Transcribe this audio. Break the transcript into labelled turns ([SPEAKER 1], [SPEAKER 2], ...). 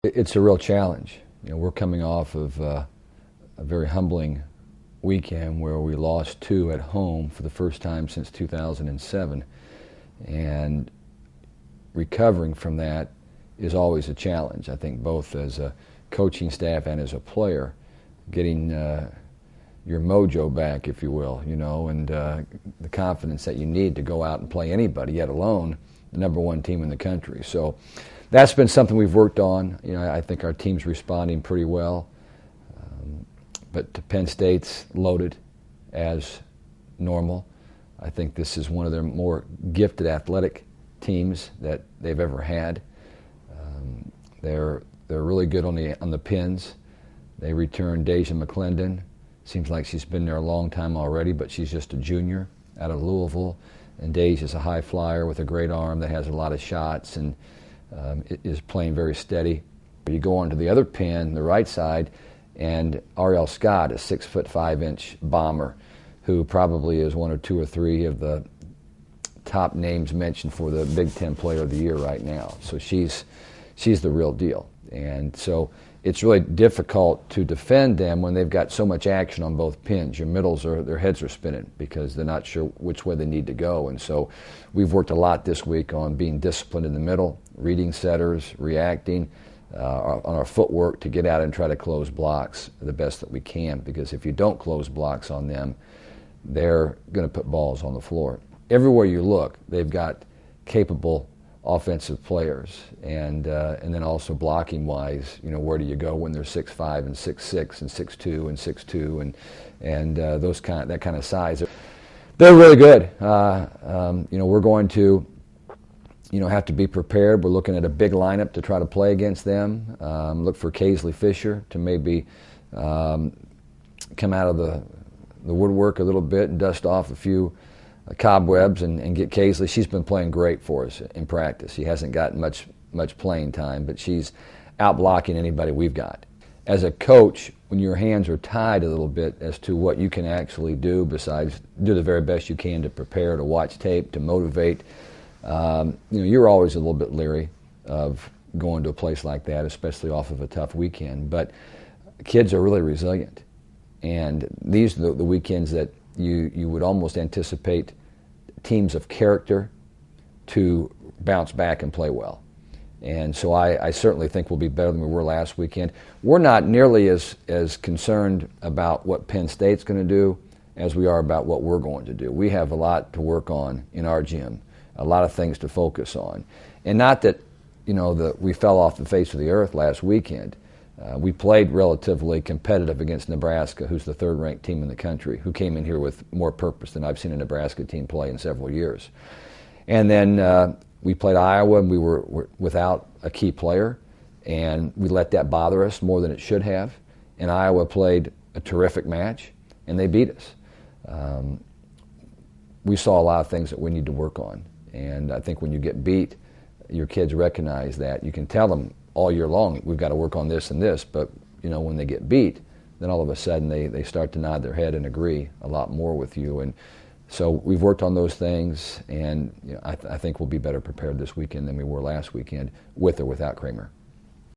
[SPEAKER 1] It's a real challenge. We're coming off of a very humbling weekend where we lost two at home for the first time since 2007, and recovering from that is always a challenge. I think both as a coaching staff and as a player, getting your mojo back, if you will, and the confidence that you need to go out and play anybody, yet alone the number one team in the country. So that's been something we've worked on. I think our team's responding pretty well. But Penn State's loaded as normal. I think this is one of their more gifted athletic teams that they've ever had. They're really good on the pins. They returned Deja McClendon. Seems like she's been there a long time already, but she's just a junior out of Louisville. And Deja's a high flyer with a great arm that has a lot of shots and is playing very steady. You go on to the other pin, the right side, and R.L. Scott, a 6'5" bomber, who probably is one or two or three of the top names mentioned for the Big Ten Player of the Year right now. So she's the real deal. And so it's really difficult to defend them when they've got so much action on both pins. Your middles, their heads are spinning because they're not sure which way they need to go. And so we've worked a lot this week on being disciplined in the middle, reading setters, reacting, on our footwork to get out and try to close blocks the best that we can, because if you don't close blocks on them, they're going to put balls on the floor. Everywhere you look, they've got capable offensive players, and then also blocking wise, where do you go when they're 6'5" and 6'6" and 6'2" and 6'2" and that kind of size? They're really good. We're going to have to be prepared. We're looking at a big lineup to try to play against them. Look for Kaisley Fisher to maybe come out of the woodwork a little bit and dust off a few cobwebs and get Kaisley. She's been playing great for us in practice. She hasn't gotten much playing time, but she's out blocking anybody we've got. As a coach, when your hands are tied a little bit as to what you can actually do besides do the very best you can to prepare, to watch tape, to motivate, you're always a little bit leery of going to a place like that, especially off of a tough weekend. But kids are really resilient, and these are the weekends that you would almost anticipate teams of character to bounce back and play well. And so I certainly think we'll be better than we were last weekend. We're not nearly as concerned about what Penn State's going to do as we are about what we're going to do. We have a lot to work on in our gym, a lot of things to focus on. And not that, that we fell off the face of the earth last weekend. We played relatively competitive against Nebraska, who's the third-ranked team in the country, who came in here with more purpose than I've seen a Nebraska team play in several years. And then we played Iowa, and we were without a key player, and we let that bother us more than it should have. And Iowa played a terrific match, and they beat us. We saw a lot of things that we need to work on. And I think when you get beat, your kids recognize that. You can tell them all year long, we've got to work on this and this, but when they get beat, then all of a sudden they start to nod their head and agree a lot more with you. And so we've worked on those things, and I think we'll be better prepared this weekend than we were last weekend, with or without Kramer.